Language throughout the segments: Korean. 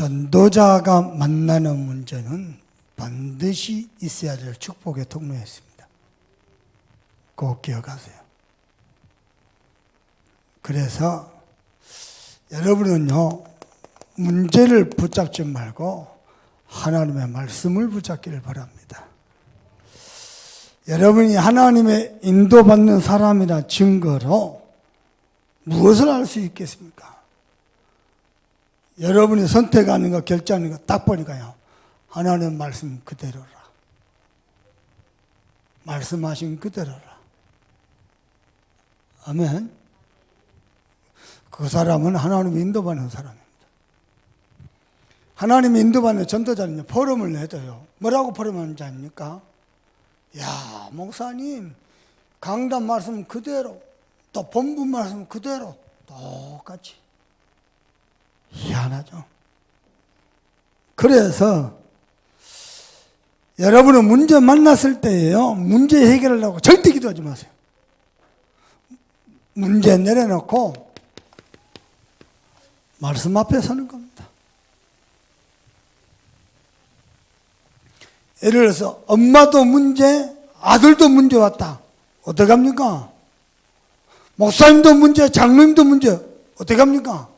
전도자가 만나는 문제는 반드시 있어야 될 축복의 통로였습니다. 꼭 기억하세요. 그래서 여러분은요, 문제를 붙잡지 말고 하나님의 말씀을 붙잡기를 바랍니다. 여러분이 하나님의 인도받는 사람이라 증거로 무엇을 알 수 있겠습니까? 여러분이 선택하는 거, 결정하는 거 딱 보니까요, 하나님의 말씀 그대로라. 말씀하신 그대로라. 아멘. 그 사람은 하나님의 인도받는 사람입니다. 하나님의 인도받는 전도자는요, 포럼을 내줘요. 뭐라고 포럼하는지 아닙니까? 야, 목사님, 강단 말씀 그대로, 또 본분 말씀 그대로, 똑같이. 희한하죠? 그래서, 여러분은 문제 만났을 때에요, 문제 해결하려고 절대 기도하지 마세요. 문제 내려놓고, 말씀 앞에 서는 겁니다. 예를 들어서 엄마도 문제, 아들도 문제 왔다. 어떡합니까? 목사님도 문제, 장로님도 문제. 어떡합니까?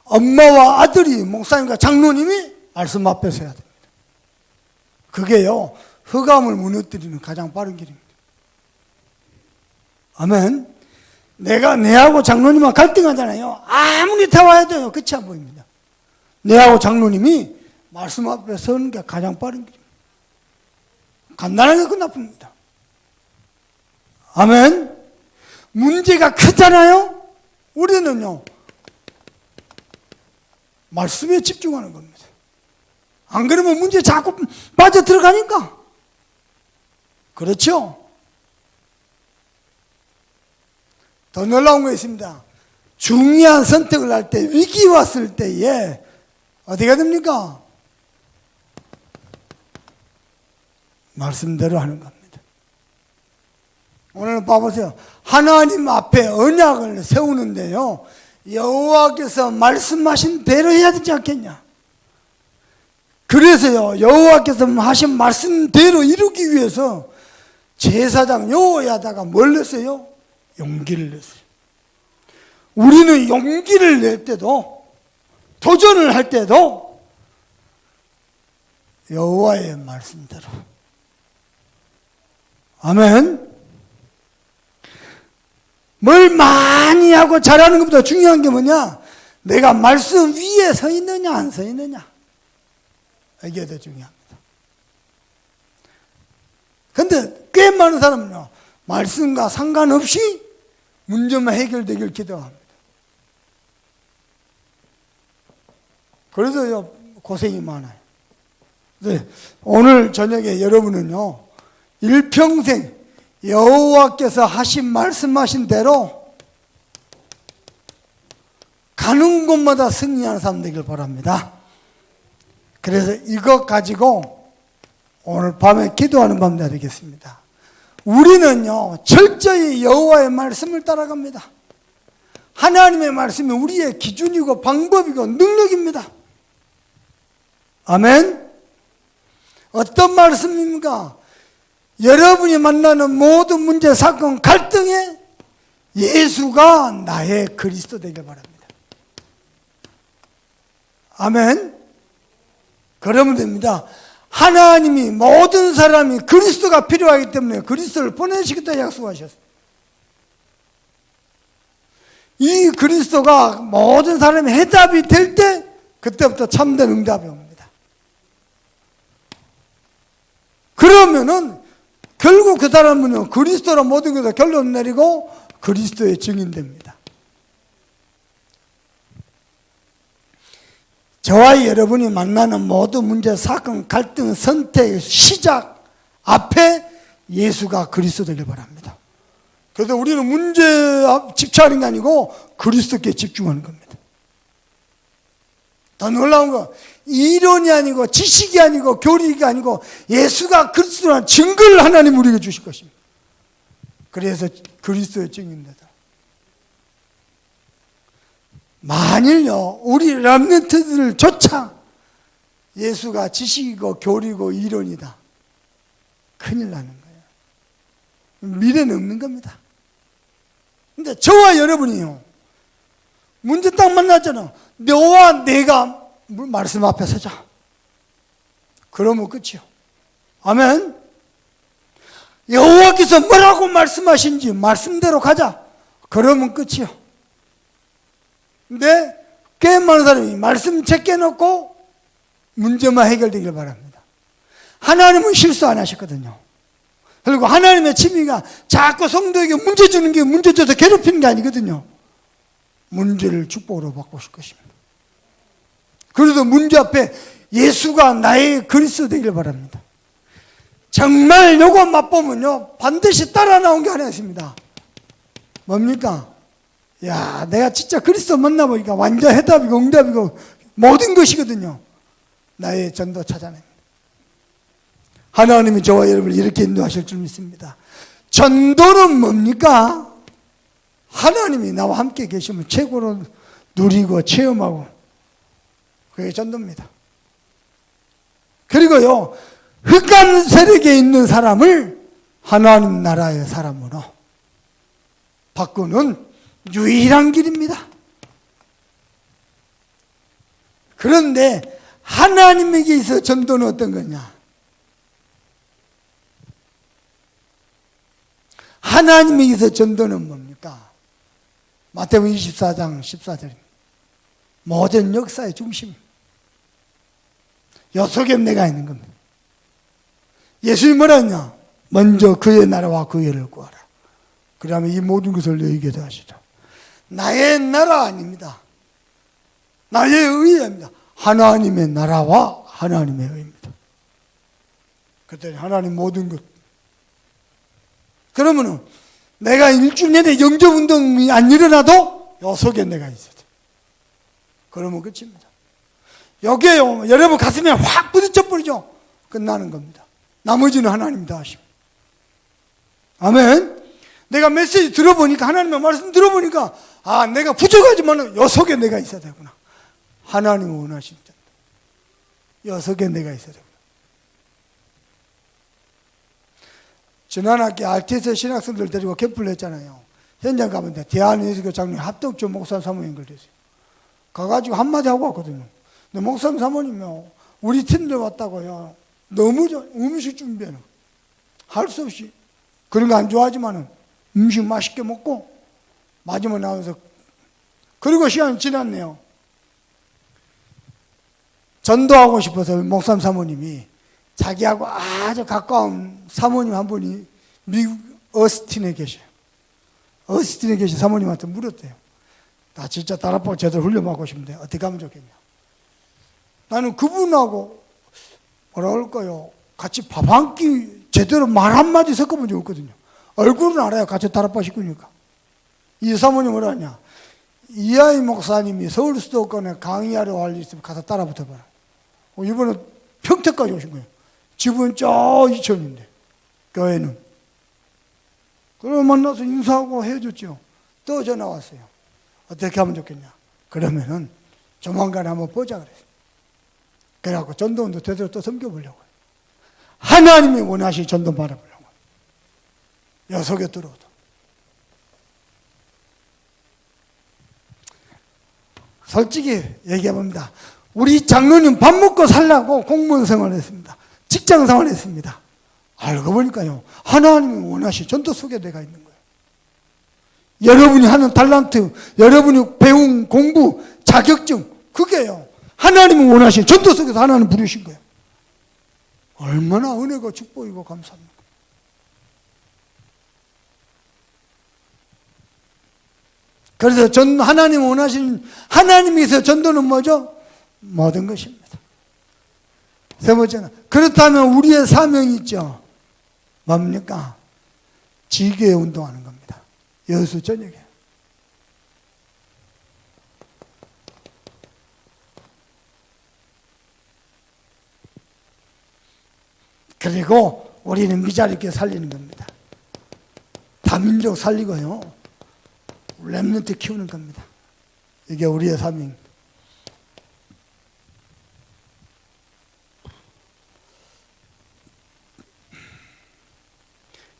엄마와 아들이, 목사님과 장로님이 말씀 앞에 서야 됩니다. 그게요, 흑암을 무너뜨리는 가장 빠른 길입니다. 아멘. 내가 내하고 장로님과 갈등하잖아요. 아무리 대화해도 돼요, 끝이 안 보입니다. 내하고 장로님이 말씀 앞에 서는 게 가장 빠른 길입니다. 간단하게 끝납니다. 아멘. 문제가 크잖아요. 우리는요, 말씀에 집중하는 겁니다. 안 그러면 문제 자꾸 빠져 들어가니까. 그렇죠? 더 놀라운 거 있습니다. 중요한 선택을 할 때, 위기 왔을 때에 어디가 됩니까? 말씀대로 하는 겁니다. 오늘 봐보세요. 하나님 앞에 언약을 세우는데요, 여호와께서 말씀하신 대로 해야 되지 않겠냐? 그래서요, 여호와께서 하신 말씀대로 이루기 위해서 제사장 여호야다가 뭘 냈어요? 용기를 냈어요. 우리는 용기를 낼 때도, 도전을 할 때도 여호와의 말씀대로. 아멘. 뭘 많이 하고 잘하는 것보다 중요한 게 뭐냐? 내가 말씀 위에 서 있느냐 안 서 있느냐, 이게 더 중요합니다. 근데 꽤 많은 사람은요, 말씀과 상관없이 문제만 해결되길 기도합니다. 그래서 고생이 많아요. 네, 오늘 저녁에 여러분은요, 일평생 여호와께서 말씀하신 대로 가는 곳마다 승리하는 사람 되길 바랍니다. 그래서 이것 가지고 오늘 밤에 기도하는 밤 되겠습니다. 우리는요, 철저히 여호와의 말씀을 따라갑니다. 하나님의 말씀이 우리의 기준이고 방법이고 능력입니다. 아멘. 어떤 말씀입니까? 여러분이 만나는 모든 문제, 사건, 갈등에 예수가 나의 그리스도 되길 바랍니다. 아멘. 그러면 됩니다. 하나님이 모든 사람이 그리스도가 필요하기 때문에 그리스도를 보내시겠다 약속하셨어요. 이 그리스도가 모든 사람의 해답이 될 때, 그때부터 참된 응답이 옵니다. 그러면은 결국 그 사람은 그리스도로 모든 것을 결론 내리고 그리스도의 증인됩니다. 저와 여러분이 만나는 모든 문제, 사건, 갈등, 선택, 시작 앞에 예수가 그리스도 되길 바랍니다. 그래서 우리는 문제 집착하는 게 아니고 그리스도께 집중하는 겁니다. 더 놀라운 거, 이론이 아니고 지식이 아니고 교리가 아니고 예수가 그리스도라는 증거를 하나님 우리에게 주실 것입니다. 그래서 그리스도의 증인되다. 만일요, 우리 렘넌트들조차 예수가 지식이고 교리고 이론이다. 큰일 나는 거예요. 미래는 없는 겁니다. 근데 저와 여러분이요, 문제 딱 만났잖아. 너와 내가 말씀 앞에 서자. 그러면 끝이요. 아멘. 여호와께서 뭐라고 말씀하신지 말씀대로 가자. 그러면 끝이요. 근데 꽤 많은 사람이 말씀 제껴놓고 문제만 해결되길 바랍니다. 하나님은 실수 안 하셨거든요. 그리고 하나님의 취미가 자꾸 성도에게 문제 주는 게 문제 줘서 괴롭히는 게 아니거든요. 문제를 축복으로 바꾸실 것입니다. 그래도 문제 앞에 예수가 나의 그리스도 되길 바랍니다. 정말 요거 맛보면요, 반드시 따라 나온 게 하나 있습니다. 뭡니까? 야, 내가 진짜 그리스도 만나보니까 완전 해답이고 응답이고 모든 것이거든요. 나의 전도 찾아냅니다. 하나님이 저와 여러분을 이렇게 인도하실 줄 믿습니다. 전도는 뭡니까? 하나님이 나와 함께 계시면 최고로 누리고 체험하고, 그게 전도입니다. 그리고요, 흑암 세력에 있는 사람을 하나님 나라의 사람으로 바꾸는 유일한 길입니다. 그런데 하나님에게 있어 전도는 어떤 거냐? 하나님에게서 전도는 뭡니까? 마태복음 24장 14절입니다. 모든 역사의 중심, 여속에 내가 있는 겁니다. 예수님이 뭐라 했냐? 먼저 그의 나라와 그의 의를 구하라. 그러면 이 모든 것을 너희에게 더하시라. 나의 나라 아닙니다. 나의 의입니다. 하나님의 나라와 하나님의 의입니다. 그랬더니 하나님 모든 것. 그러면은 내가 일주일 내내 영접운동이 안 일어나도 요 속에 내가 있어야 돼. 그러면 끝입니다. 여기에요, 여러분 가슴에 확 부딪혀 버리죠. 끝나는 겁니다. 나머지는 하나님이 다 하십니다. 아멘. 내가 메시지 들어보니까, 하나님의 말씀 들어보니까, 아, 내가 부족하지만 요 속에 내가 있어야 되구나. 하나님이 원하신 자. 요 속에 내가 있어야 되구나. 지난 학기 RTS 신학생들 데리고 캠프를 했잖아요. 현장 가면 대한예수교 장로님 합덕주 목사 사모님 걸렸어요. 가가지고 한마디 하고 왔거든요. 근데 목사님 사모님이요, 우리 팀들 왔다고요, 너무 음식 준비해놔. 할 수 없이. 그런 거 안 좋아하지만은 음식 맛있게 먹고 마지막에 나와서, 그리고 시간이 지났네요. 전도하고 싶어서 목사님 사모님이 자기하고 아주 가까운 사모님 한 분이 미국 어스틴에 계셔요. 어스틴에 계신 사모님한테 물었대요. 나 진짜 다락방 제대로 훈련받고 싶은데 어떻게 하면 좋겠냐. 나는 그분하고 뭐라 그럴까요, 같이 밥 한 끼 제대로 말 한마디 섞어본 적 없거든요. 얼굴은 알아요. 같이 다락방 식구니까. 이 사모님 뭐라 하냐, 이하이 목사님이 서울 수도권에 강의하러 갈 일 있으면 가서 따라 붙어봐라. 이번에 평택까지 오신 거예요. 집은 저 이천인데, 교회는. 그러고 만나서 인사하고 해줬죠. 또 전화 왔어요. 어떻게 하면 좋겠냐. 그러면은 조만간에 한번 보자 그랬어요. 그래갖고 전도원도 되도록 또 섬겨보려고. 하나님이 원하시 전도 바라보려고. 여속에 들어오도. 솔직히 얘기해봅니다. 우리 장로님 밥 먹고 살라고 공무원 생활을 했습니다. 직장 생활을 했습니다. 알고 보니까요, 하나님이 원하시 전도 속에 내가 있는 거예요. 여러분이 하는 달란트, 여러분이 배운 공부, 자격증, 그게요, 하나님이 원하시 전도 속에서 하나님 부르신 거예요. 얼마나 은혜고 축복이고 감사합니다. 그래서 하나님 원하시는, 하나님께서 전도는 뭐죠? 모든 것입니다. 세 번째는, 그렇다면 우리의 사명이 있죠. 뭡니까? 지교에 운동하는 겁니다. 여수 저녁에. 그리고 우리는 미자립게 살리는 겁니다. 다민족 살리고요, 렘넌트 키우는 겁니다. 이게 우리의 사명.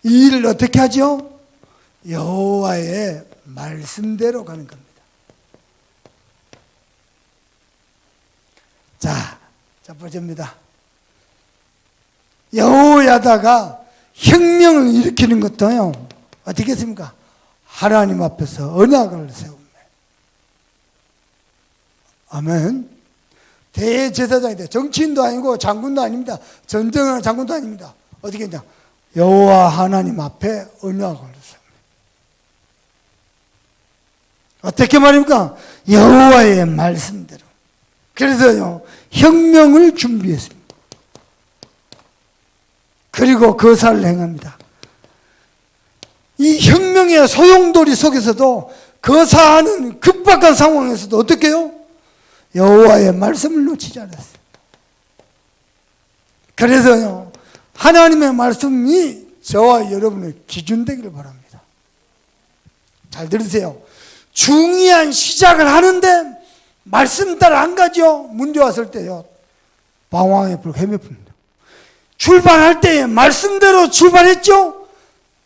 이 일을 어떻게 하죠? 여호와의 말씀대로 가는 겁니다. 자, 첫 번째입니다. 여호야다가 혁명을 일으키는 것도요, 어떻게 했습니까? 하나님 앞에서 언약을 세웁니다. 아멘. 대제사장이 돼. 정치인도 아니고 장군도 아닙니다. 전쟁하는 장군도 아닙니다. 어떻게 했냐? 여호와 하나님 앞에 언약을 세웁니다. 어떻게 말입니까? 여호와의 말씀대로. 그래서요, 혁명을 준비했습니다. 그리고 거사를 행합니다. 이 혁명의 소용돌이 속에서도 거사하는 급박한 상황에서도 어떻게 해요? 여호와의 말씀을 놓치지 않았어요. 그래서요, 하나님의 말씀이 저와 여러분의 기준 되기를 바랍니다. 잘 들으세요. 중요한 시작을 하는데 말씀 따라 안 가죠. 문제 왔을 때요, 방황의 불 헤매픕니다. 출발할 때에 말씀대로 출발했죠.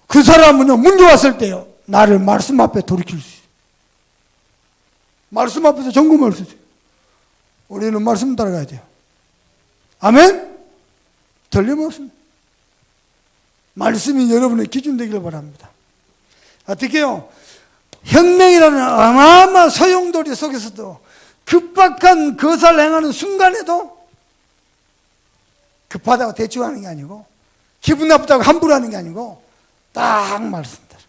그 사람은요, 문제 왔을 때요, 나를 말씀 앞에 돌이킬 수 있어요. 말씀 앞에서 점검할 수 있어요. 우리는 말씀 따라가야 돼요. 아멘? 틀림없습니다. 말씀이 여러분의 기준 되기를 바랍니다. 어떻게 해요? 혁명이라는 어마어마한 소용돌이 속에서도 급박한 거사를 행하는 순간에도 급하다고 대충 하는 게 아니고, 기분 나쁘다고 함부로 하는 게 아니고, 딱 말씀대로.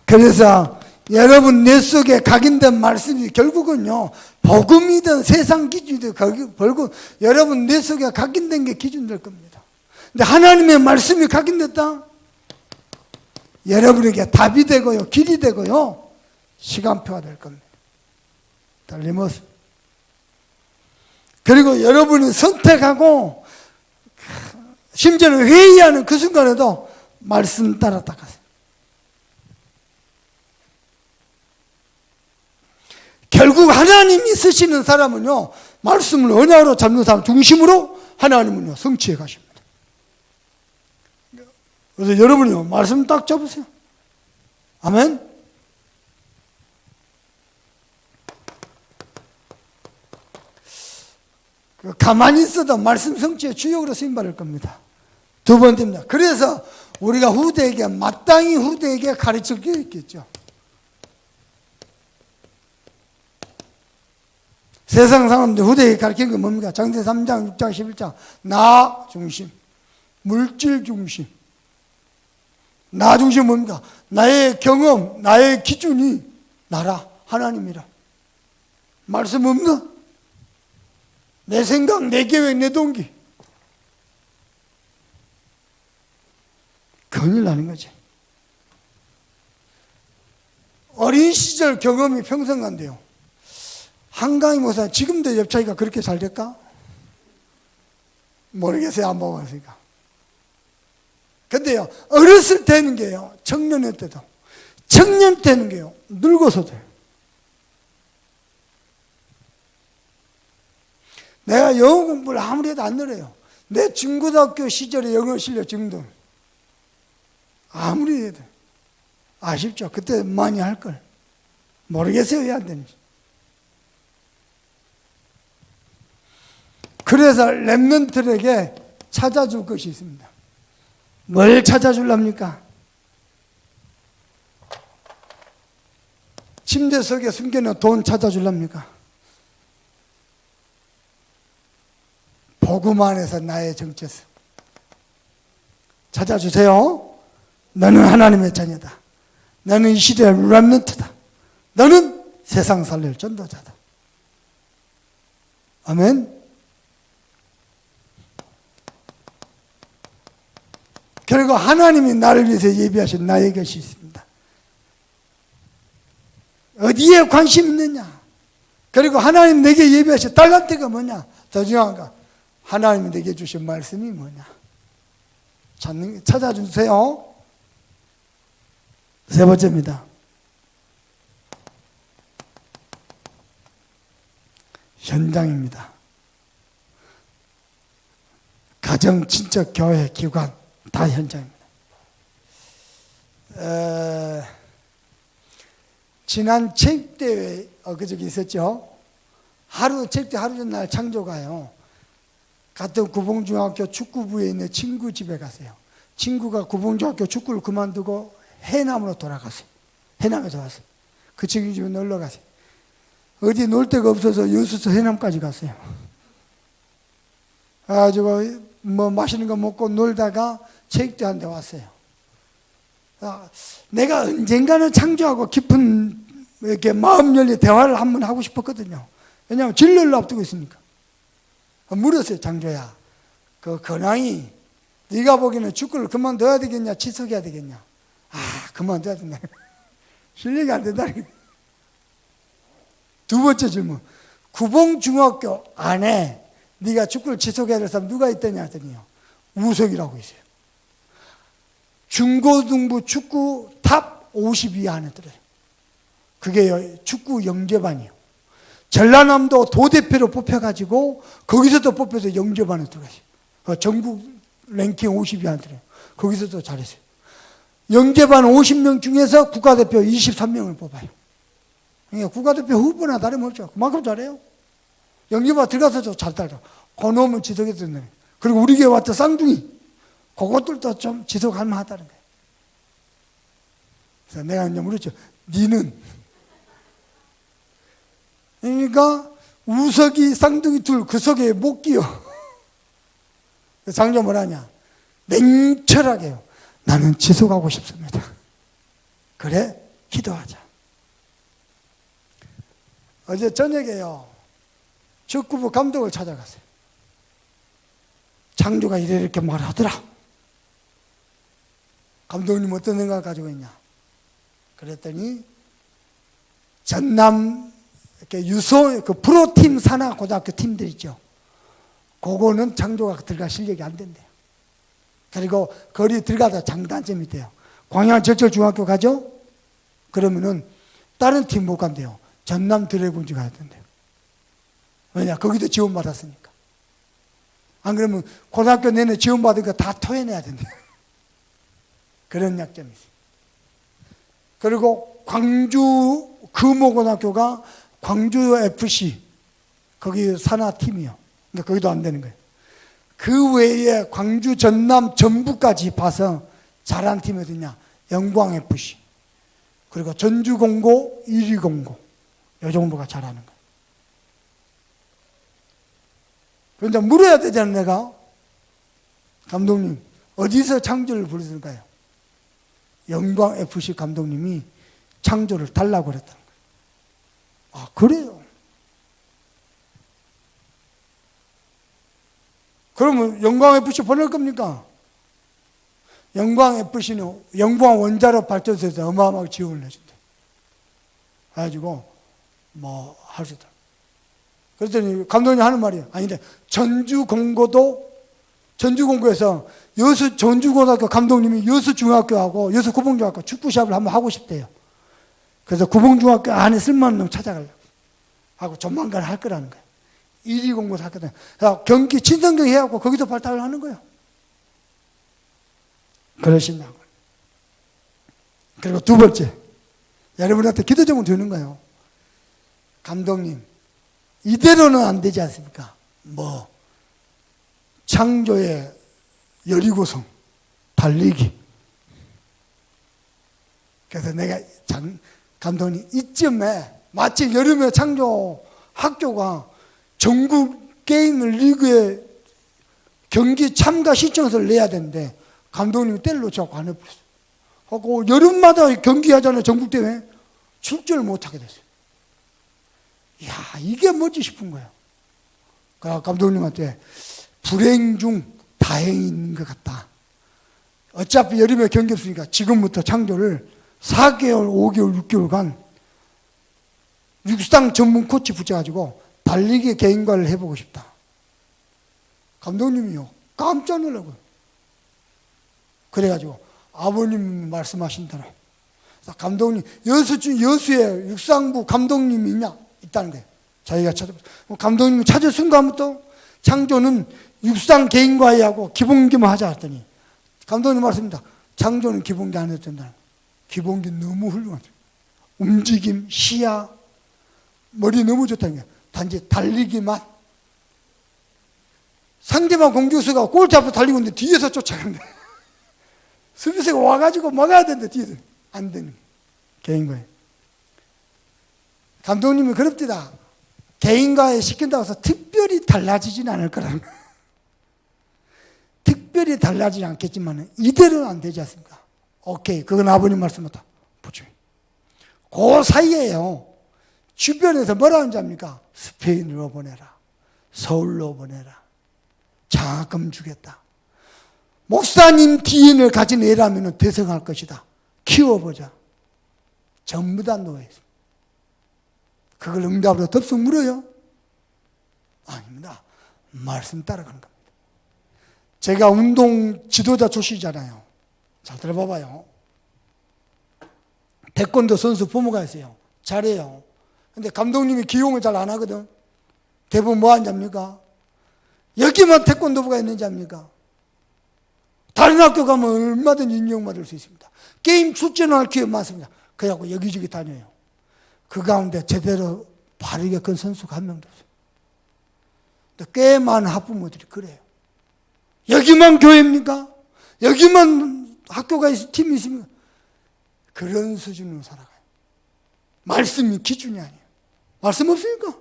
그래서 여러분 뇌 속에 각인된 말씀이 결국은요, 복음이든 세상 기준이든 결국 여러분 뇌 속에 각인된 게 기준 될 겁니다. 근데 하나님의 말씀이 각인됐다? 여러분에게 답이 되고요, 길이 되고요, 시간표가 될 겁니다. 틀림없습니다. 그리고 여러분이 선택하고 심지어는 회의하는 그 순간에도 말씀 따라 따가세요. 결국 하나님이 쓰시는 사람은요, 말씀을 언약으로 잡는 사람 중심으로 하나님은요, 성취해 가십니다. 그래서 여러분이요, 말씀 딱 잡으세요. 아멘. 가만히 있어도 말씀 성취의 주역으로 쓰임받을 겁니다. 두 번째입니다. 그래서 우리가 후대에게 마땅히 후대에게 가르쳐 주겠죠. 세상 사람들 후대에게 가르치는 건 뭡니까? 장세 3장, 6장, 11장. 나 중심, 물질 중심. 나 중심 뭡니까? 나의 경험, 나의 기준이 나라, 하나님이라. 말씀 없나? 내 생각, 내 계획, 내 동기. 큰일 나는 거지. 어린 시절 경험이 평생 간대요. 한강희 목사, 지금도 옆차기가 그렇게 잘 될까? 모르겠어요. 안 먹었으니까. 근데요, 어렸을 때는 게요, 청년일 때도, 청년 때는 게요, 늙어서도요. 내가 영어 공부를 아무리 해도 안 늘어요. 내 중고등학교 시절에 영어 실력 정도 아무리 해도. 아쉽죠? 그때 많이 할걸. 모르겠어요. 왜 안 되는지. 그래서 랩런트들에게 찾아줄 것이 있습니다. 뭘 찾아줄랍니까? 침대 속에 숨겨놓은 돈 찾아줄랍니까? 복음 안에서 나의 정체성 찾아주세요. 너는 하나님의 자녀다. 너는 이 시대의 렘넌트다. 너는 세상 살릴 전도자다. 아멘. 그리고 하나님이 나를 위해서 예비하신 나의 것이 있습니다. 어디에 관심 있느냐? 그리고 하나님 내게 예비하신 달란트가 뭐냐? 더 중요한 거, 하나님이 내게 주신 말씀이 뭐냐? 찾아주세요. 세 번째입니다. 현장입니다. 가정, 친척, 교회, 기관 다 현장입니다. 지난 체육대회 그저께 있었죠. 체육대 하루 전날 창조가요. 같은 구봉중학교 축구부에 있는 친구 집에 갔어요. 친구가 구봉중학교 축구를 그만두고 해남으로 돌아갔어요. 해남에 돌아갔어요. 그 친구 집에 놀러 갔어요. 어디 놀 데가 없어서 여수서 해남까지 갔어요. 그래가지고 뭐 맛있는 거 먹고 놀다가 체육대 한 대 왔어요. 내가 언젠가는 창조하고 깊은 이렇게 마음 열린 대화를 한번 하고 싶었거든요. 왜냐하면 진로를 앞두고 있으니까. 물었어요. 창조야, 그 근황이 네가 보기에는 축구를 그만둬야 되겠냐, 취소해야 되겠냐? 그만둬야 된다. 실력이 안 된다. 두 번째 질문. 구봉중학교 안에 네가 축구를 취소해야 될 사람 누가 있더냐 하더니요. 우석이라고 있어요. 중고등부 축구 탑 50위 안에 들어요. 그게 축구 영재반이에요. 전라남도 도대표로 뽑혀가지고 거기서도 뽑혀서 영재반에 들어가요. 전국 랭킹 50위 안에 들어요. 거기서도 잘했어요. 영재반 50명 중에서 국가대표 23명을 뽑아요. 그러니까 국가대표 후보나 다름없죠. 그만큼 잘해요. 영재반 들어가서도 잘 따라. 그놈은 지속해서 된다. 그리고 우리 교회 왔던 쌍둥이, 그것들도 좀 지속할 만하다는 거예요. 그래서 내가 이제 물었죠. 니는? 그러니까 우석이 쌍둥이 둘 그 속에 못 끼어. 장조 뭐라냐? 냉철하게요. 나는 지속하고 싶습니다. 그래, 기도하자. 어제 저녁에요. 축구부 감독을 찾아갔어요. 창조가 이렇게 말하더라. 감독님 어떤 생각 가지고 있냐? 그랬더니 전남 이렇게 유소 그 프로팀 산하 고등학교 팀들 있죠. 그거는 창조가 들어갈 실력이 안 된대요. 그리고 거리 들어가다 장단점이 돼요. 광양 적절중학교 가죠? 그러면은 다른 팀 못 간대요. 전남 드래곤즈 가야 된대요. 왜냐? 거기도 지원받았으니까. 안 그러면 고등학교 내내 지원받은 거 다 토해내야 된대요. 그런 약점이 있어요. 그리고 광주 금호고등학교가 광주 FC 거기 산하팀이요. 근데 거기도 안 되는 거예요. 그 외에 광주, 전남, 전북까지 봐서 잘한 팀이 어디냐? 영광 FC 그리고 전주공고, 이리공고 이 정도가 잘하는 거예요. 그런데 물어야 되잖아요. 내가 감독님 어디서 창조를 부르실까요? 영광 FC 감독님이 창조를 달라고 그랬다는 거예요. 그래요? 그러면 영광 FC 보낼 겁니까? 영광 FC는 영광 원자력 발전소에서 어마어마하게 지원을 해준대. 그래가지고 뭐 할 수 있다. 그랬더니 감독님 하는 말이 아닌데 전주공고에서 여수 전주고등학교 감독님이 여수 중학교하고 여수 구봉중학교 축구 시합을 한번 하고 싶대요. 그래서 구봉중학교 안에 쓸만한 놈 찾아가려고 하고 조만간 할 거라는 거예요. 1위 공고를 할 거다. 경기 친선경 해갖고 거기서 발탁을 하는 거예요. 그러신다고. 그리고 두 번째, 여러분한테 기도 제목 드리는 거예요. 감독님, 이대로는 안 되지 않습니까? 창조의 여리고성, 달리기. 그래서 내가 감독님, 이쯤에 마침 여름에 창조 학교가 전국 게임 리그에 경기 참가 신청서를 내야 되는데 감독님이 때를 놓쳐서 안 해버렸어요. 하고 여름마다 경기하잖아요. 전국대회. 출전을 못하게 됐어요. 이야, 이게 뭐지 싶은 거예요. 그러니까 감독님한테 불행 중 다행이 있는 것 같다. 어차피 여름에 경기 없으니까 지금부터 창조를 4개월, 5개월, 6개월간 육상 전문 코치 붙여가지고 달리기 개인과를 해보고 싶다. 감독님이요. 깜짝 놀라고요. 그래가지고 아버님 말씀하신 대로 감독님, 여수에 육상부 감독님이 있다는 거예요. 자기가 찾아봤어요. 감독님이 찾을 순간부터 창조는 육상 개인과외하고 기본기만 하자 했더니 감독님 말씀입니다. 창조는 기본기 안 해도 된다. 기본기 너무 훌륭하죠. 움직임, 시야, 머리 너무 좋다는 거예요. 단지 달리기만. 상대방 공격수가 골대 앞에 달리고 있는데 뒤에서 쫓아간다. 수비수가 와가지고 막아야 되는데 뒤에서 안 되는 개인과외. 감독님이 그럽디다. 개인과외 시킨다고 해서 특별히 달라지진 않을 거라는 거예요. 특별히 달라지지 않겠지만 이대로는 안 되지 않습니까? 오케이, 그건 아버님 말씀부터 보죠. 그 사이에요. 주변에서 뭐라 하는지 압니까? 스페인으로 보내라. 서울로 보내라. 장학금 주겠다. 목사님 디인을 가진 애라면 대성할 것이다. 키워보자. 전부 다 노예입니다. 그걸 응답으로 덥석 물어요? 아닙니다. 말씀 따라가는 겁니다. 제가 운동 지도자 출신이잖아요. 잘 들어봐봐요. 태권도 선수 부모가 있어요. 잘해요. 근데 감독님이 기용을 잘 안 하거든. 대부분 뭐 하는지 압니까? 여기만 태권도부가 있는지 압니까? 다른 학교 가면 얼마든지 인정받을 수 있습니다. 게임 출전할 기회 많습니다. 그래갖고 여기저기 다녀요. 그 가운데 제대로 바르게 큰 선수가 한 명도 없어요. 근데 꽤 많은 학부모들이 그래요. 여기만 교회입니까? 여기만 학교가 팀이 있습니까? 그런 수준으로 살아가요. 말씀이 기준이 아니에요. 말씀 없으니까.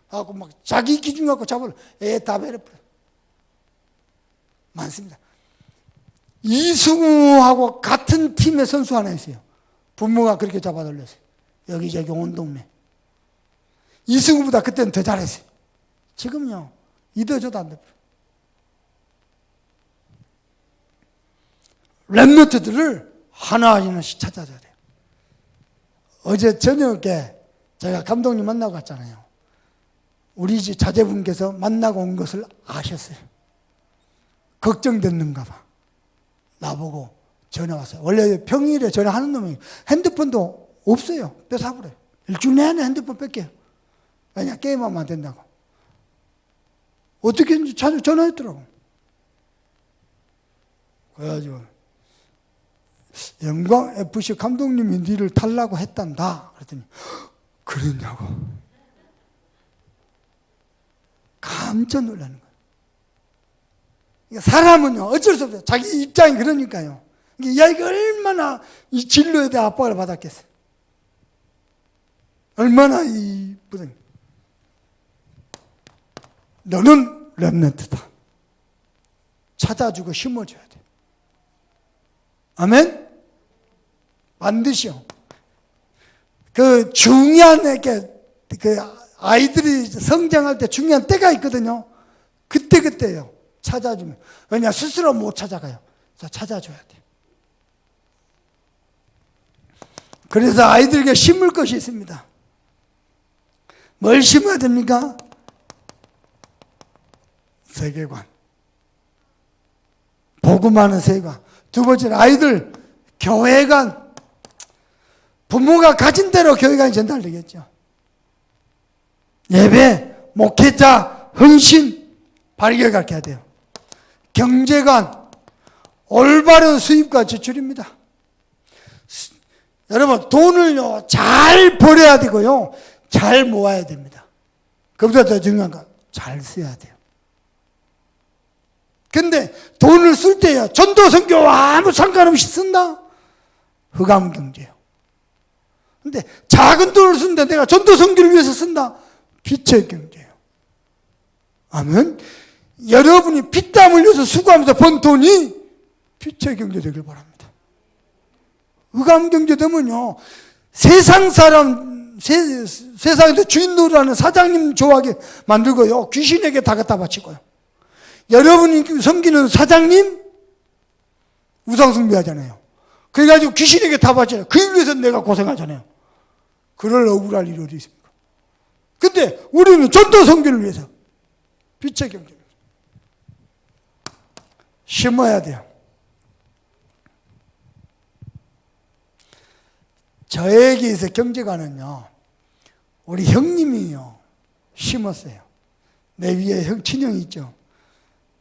하고 막 자기 기준 갖고 잡으려 다 베려버려. 많습니다. 이승우하고 같은 팀의 선수 하나 있어요. 부모가 그렇게 잡아들렸어요. 여기저기 온 동네. 이승우보다 그때는 더 잘했어요. 지금요, 이도저도 안 돼요. 랩노트들을 하나하나씩 찾아줘야 돼요. 어제 저녁에 제가 감독님 만나고 갔잖아요. 우리 집 자제분께서 만나고 온 것을 아셨어요. 걱정됐는가 봐. 나보고 전화 왔어요. 원래 평일에 전화하는 놈이 핸드폰도 없어요. 뺏어버려요. 일주일 내내 핸드폰 뺏겨요. 왜냐, 게임하면 안 된다고. 어떻게 했는지 자주 전화했더라고. 그래가지고 영광 FC 감독님이 니를 달라고 했단다. 그랬더니 그랬냐고. 깜짝 놀라는 거예요. 그러니까 사람은요, 어쩔 수 없어요. 자기 입장이 그러니까요. 이 아이가 얼마나 이 진로에 대한 압박을 받았겠어요. 얼마나 이 부정. 너는 렘넌트다. 찾아주고 심어줘야 돼. 아멘? 반드시요. 그 중요한 그 아이들이 성장할 때 중요한 때가 있거든요. 그때예요. 찾아주면. 왜냐, 스스로 못 찾아가요. 그래서 찾아줘야 돼요. 그래서 아이들에게 심을 것이 있습니다. 뭘 심어야 됩니까? 세계관. 복음하는 세계관. 두 번째는 아이들 교회관. 부모가 가진 대로 교회관이 전달되겠죠. 예배, 목회자, 헌신 바르게 가르쳐야 돼요. 경제관, 올바른 수입과 지출입니다. 여러분, 돈을요 잘 벌어야 되고요, 잘 모아야 됩니다. 그보다 더 중요한 건 잘 써야 돼요. 근데 돈을 쓸 때요, 전도 선교와 아무 상관없이 쓴다? 흑암 경제요. 근데 작은 돈을 쓴다, 내가 전도 선교를 위해서 쓴다? 빛의 경제예요. 아멘. 여러분이 피땀 흘려서 수고하면서 번 돈이 빛의 경제 되길 바랍니다. 흑암 경제 되면요, 세상 사람, 세상에서 주인 노릇하는 사장님 좋아하게 만들고요, 귀신에게 다 갖다 바치고요. 여러분이 섬기는 사장님 우상 숭배하잖아요. 그래가지고 귀신에게 다 바쳐요. 그 일 위해서 내가 고생하잖아요. 그럴 억울할 일이 어디 있습니까? 근데 우리는 전도 선교를 위해서 빛의 경제입니다. 심어야 돼요. 저에게 있어 경제관은요, 우리 형님이요 심었어요. 내 위에 친형이 있죠.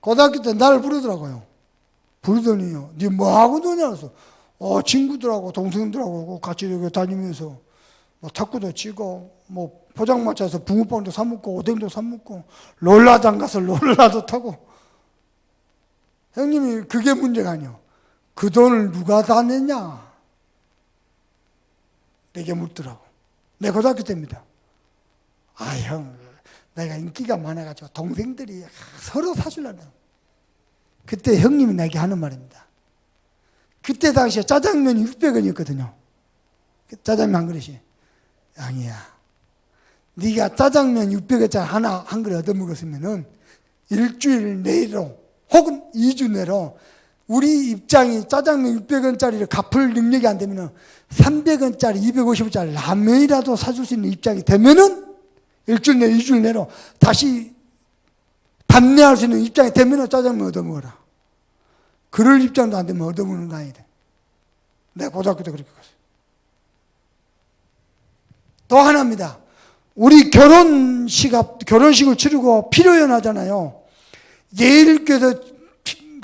고등학교 때 나를 부르더라고요. 부르더니요. 니 뭐하고 노냐? 그래서 친구들하고 동생들하고 같이 이렇게 다니면서 뭐 탁구도 치고 뭐 포장마차에서 붕어빵도 사 먹고 오뎅도 사 먹고 롤라장 가서 롤라도 타고. 형님이 그게 문제가 아니요. 그 돈을 누가 다 냈냐? 내게 묻더라고. 내 고등학교 때입니다. 형, 내가 인기가 많아가지고 동생들이 서로 사주려고. 그때 형님이 내게 하는 말입니다. 그때 당시에 짜장면이 600원이었거든요. 짜장면 한 그릇이. 양이야, 네가 짜장면 600원짜리 한 그릇 얻어먹었으면은 일주일 내로 혹은 2주 내로 우리 입장이 짜장면 600원짜리를 갚을 능력이 안 되면은 300원짜리, 250원짜리 라면이라도 사줄 수 있는 입장이 되면은 일주일 내, 2주일 내로 다시 답례할 수 있는 입장이 되면은 짜장면 얻어먹어라. 그럴 입장도 안 되면 얻어먹는 거 아니래. 내가 고등학교 때 그렇게 갔어요. 또 하나입니다. 우리 결혼식을 치르고 피로연 하잖아요. 예일교에서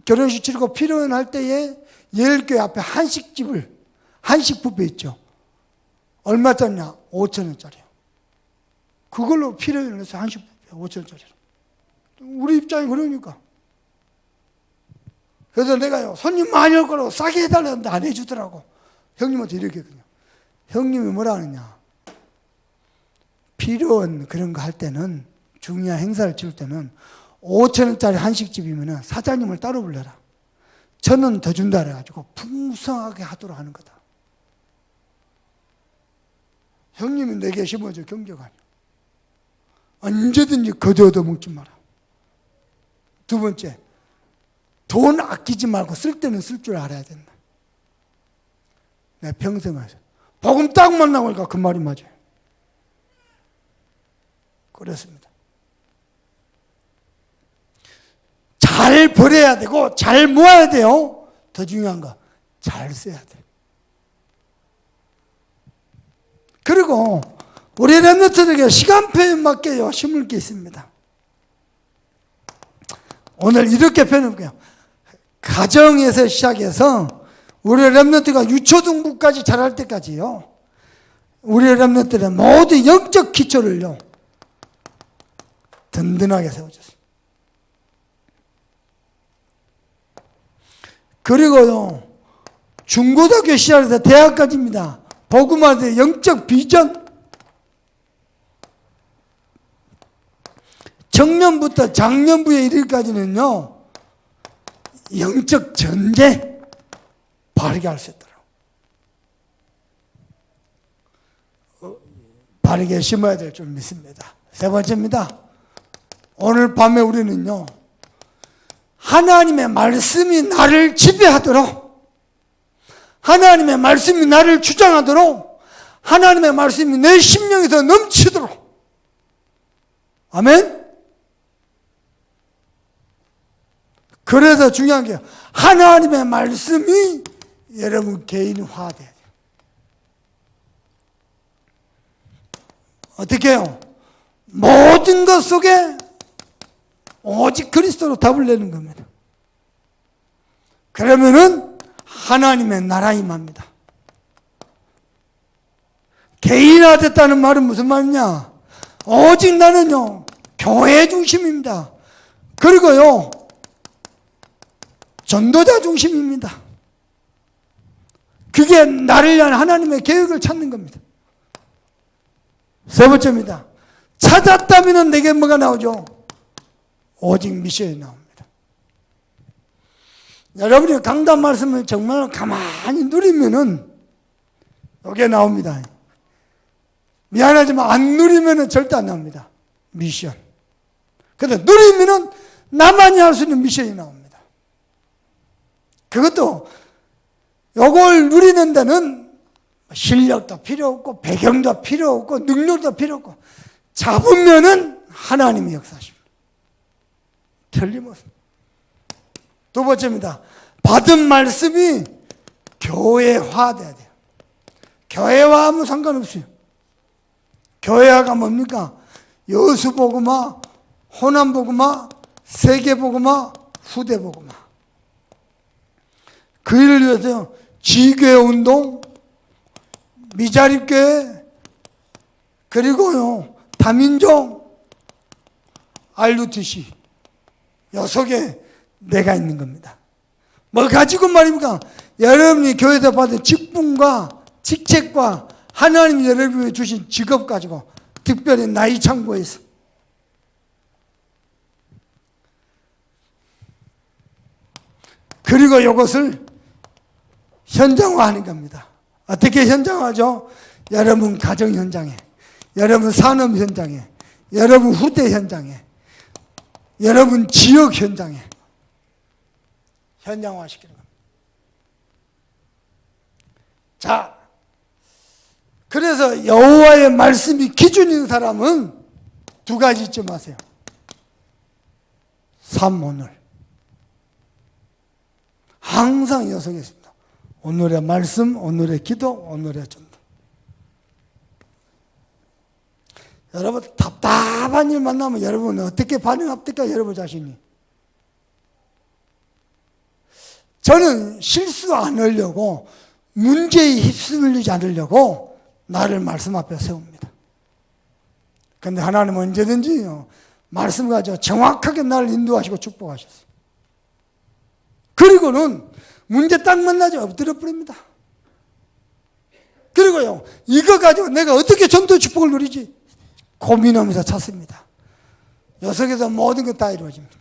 결혼식 치르고 피로연 할 때에 예일교회 앞에 한식 뷔페 있죠. 얼마짜리냐? 5,000원짜리요. 그걸로 피로연을 해서 한식 뷔페 5,000원짜리. 우리 입장이 그러니까. 그래서 내가요, 손님 많이 올 거라고 싸게 해달라는데 안 해주더라고. 형님한테 이렇게 했거든요. 형님이 뭐라 하느냐? 필요한 그런 거 할 때는, 중요한 행사를 치를 때는 5,000원짜리 한식집이면 사장님을 따로 불러라. 저는 더 준다 그래가지고 풍성하게 하도록 하는 거다. 형님이 내게 심어줘 경제가 아니야. 언제든지 거저 얻어먹지 마라. 두 번째, 돈 아끼지 말고 쓸 때는 쓸 줄 알아야 된다. 내 평생 하죠. 복음 딱 만나보니까 그 말이 맞아요. 그렇습니다. 잘 벌어야 되고 잘 모아야 돼요. 더 중요한 거, 잘 써야 돼. 그리고 우리 렘넌트들에게 시간표에 맞게요 심을 게 있습니다. 오늘 이렇게 표현해볼게요. 가정에서 시작해서 우리 렘넌트가 유초등부까지 자랄 때까지요, 우리 렘넌트는 모두 영적 기초를요 든든하게 세워줬어요. 그리고요 중고등학교 시작해서 대학까지입니다. 복음화의 영적 비전, 청년부터 장년부에 이르기까지는요 영적 전제 바르게 할 수 있도록 바르게 심어야 될 줄 믿습니다. 세 번째입니다. 오늘 밤에 우리는요 하나님의 말씀이 나를 지배하도록, 하나님의 말씀이 나를 주장하도록, 하나님의 말씀이 내 심령에서 넘치도록. 아멘. 그래서 중요한 게 하나님의 말씀이 여러분 개인화돼야 돼요. 어떻게 해요? 모든 것 속에 오직 그리스도로 답을 내는 겁니다. 그러면은 하나님의 나라 임합니다. 개인화됐다는 말은 무슨 말이냐? 오직 나는요 교회 중심입니다. 그리고요 전도자 중심입니다. 그게 나를 위한 하나님의 계획을 찾는 겁니다. 세 번째입니다. 찾았다면 내게 뭐가 나오죠? 오직 미션이 나옵니다. 여러분이 강단 말씀을 정말 가만히 누리면은 이게 나옵니다. 미안하지만 안 누리면은 절대 안 나옵니다. 미션. 근데 누리면은 나만이 할 수 있는 미션이 나옵니다. 그것도 요걸 누리는 데는 실력도 필요 없고 배경도 필요 없고 능력도 필요 없고 잡으면은 하나님이 역사하십니다. 틀림없습니다. 두 번째입니다. 받은 말씀이 교회화돼야 돼요. 교회화하면 상관없어요. 교회화가 뭡니까? 여수복음화, 호남복음화, 세계복음화, 후대복음화. 그 일을 위해서 지교운동, 미자립교회, 그리고요 다민족, RUTC 6개 내가 있는 겁니다. 뭘 가지고 말입니까? 여러분이 교회에서 받은 직분과 직책과 하나님이 여러분에게 주신 직업 가지고 특별히 나이 창고에서 그리고 이것을 현장화하는 겁니다. 어떻게 현장화하죠? 여러분 가정 현장에, 여러분 산업 현장에, 여러분 후대 현장에, 여러분 지역 현장에 현장화시키는 겁니다. 자, 그래서 여호와의 말씀이 기준인 사람은 두 가지 잊지 마세요. 오늘 항상 여성했습니다. 오늘의 말씀, 오늘의 기도, 오늘의 전도. 여러분 답답한 일 만나면 여러분은 어떻게 반응합니까? 여러분 자신이. 저는 실수 안 하려고 문제에 휩쓸리지 않으려고 나를 말씀 앞에 세웁니다. 그런데 하나님은 언제든지 말씀 가지고 정확하게 나를 인도하시고 축복하셨어요. 그리고는 문제 딱 만나지 엎드려 버립니다. 그리고요 이거 가지고 내가 어떻게 전도 축복을 누리지 고민하면서 찾습니다. 녀석에서 모든 것 다 이루어집니다.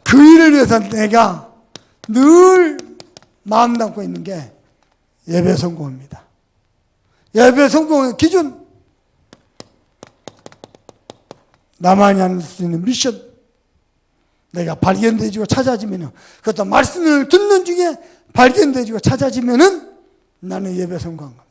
그 일을 위해서 내가 늘 마음 담고 있는 게 예배 성공입니다. 예배 성공의 기준, 나만이 할 수 있는 미션, 내가 발견되지고 찾아지면, 그것도 말씀을 듣는 중에 발견되지고 찾아지면 나는 예배 성공한 겁니다.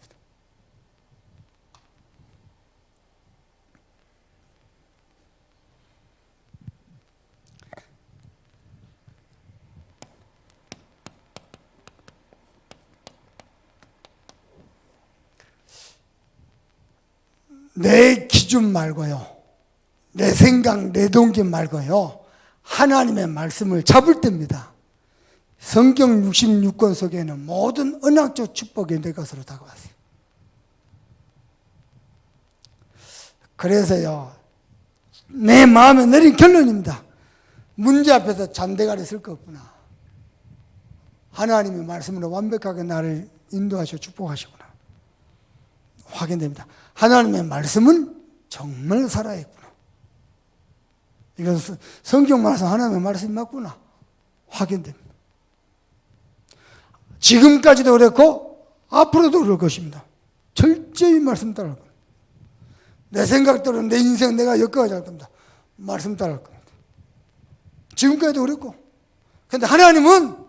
내 기준 말고요, 내 생각, 내 동기 말고요, 하나님의 말씀을 잡을 때입니다. 성경 66권 속에는 모든 언약적 축복이 내 것으로 다가왔어요. 그래서요, 내 마음에 내린 결론입니다. 문제 앞에서 잔대가리 쓸 거 없구나. 하나님의 말씀으로 완벽하게 나를 인도하시고 축복하시구나. 확인됩니다. 하나님의 말씀은 정말 살아있구나. 이건 성경 말씀 하나님의 말씀이 맞구나. 확인됩니다. 지금까지도 그랬고 앞으로도 그럴 것입니다. 철저히 말씀 따라할 겁니다. 내 생각대로 내 인생 내가 엮어가지 할 겁니다. 말씀 따라할 겁니다. 지금까지도 그랬고. 그런데 하나님은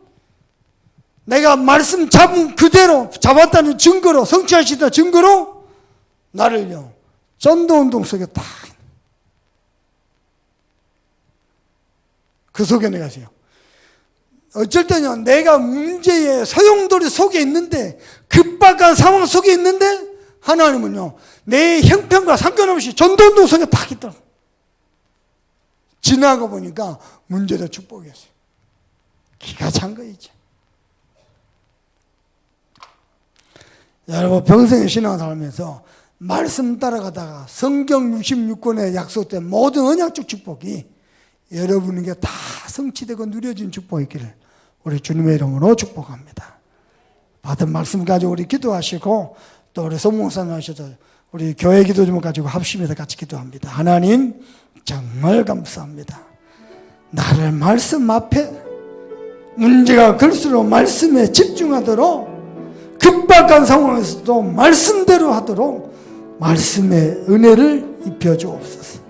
내가 말씀 잡은 그대로 잡았다는 증거로, 성취하시다 증거로 나를요 전도운동 속에 딱 그 속에 내가 있어요. 어쩔 때는 내가 문제의 소용돌이 속에 있는데, 급박한 상황 속에 있는데 하나님은요 내 형편과 상관없이 전도운동 속에 딱 있더라고요. 지나고 보니까 문제도 축복이었어요. 기가 찬 거이죠. 여러분 평생의 신앙을 살면서 말씀 따라가다가 성경 66권에 약속된 모든 언약적 축복이 여러분에게 다 성취되고 누려진 축복이 있기를 우리 주님의 이름으로 축복합니다. 받은 말씀 가지고 우리 기도하시고, 또 우리 송목사님 하셔도 우리 교회 기도 좀 가지고 합심해서 같이 기도합니다. 하나님 정말 감사합니다. 나를 말씀 앞에, 문제가 클수록 말씀에 집중하도록, 급박한 상황에서도 말씀대로 하도록 말씀의 은혜를 입혀 주옵소서.